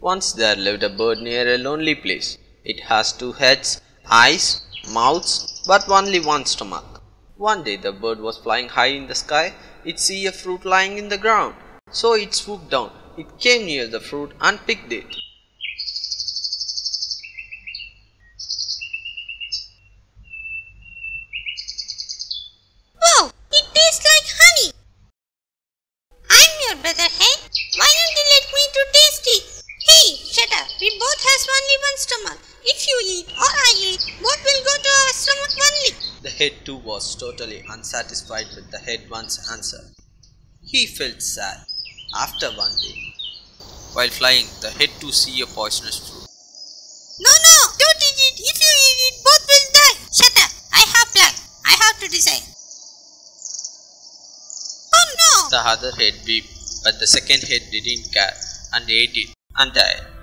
Once there lived a bird near a lonely place. It has two heads, eyes, mouths, but only one stomach. One day the bird was flying high in the sky. It saw a fruit lying in the ground. So it swooped down. It came near the fruit and picked it. Wow, it tastes like honey. I'm your brother hen. Why don't you let me to taste it? Hey, shut up. We both has only one stomach. If you eat or I eat, both will go to our stomach only. The head too was totally unsatisfied with the head one's answer. He felt sad. After one day, while flying, the head too saw a poisonous fruit. No, don't eat it. If you eat it, both will die. Shut up. I have plan. I have to decide. Oh no. The other head wept, but the second head didn't care and ate it and died.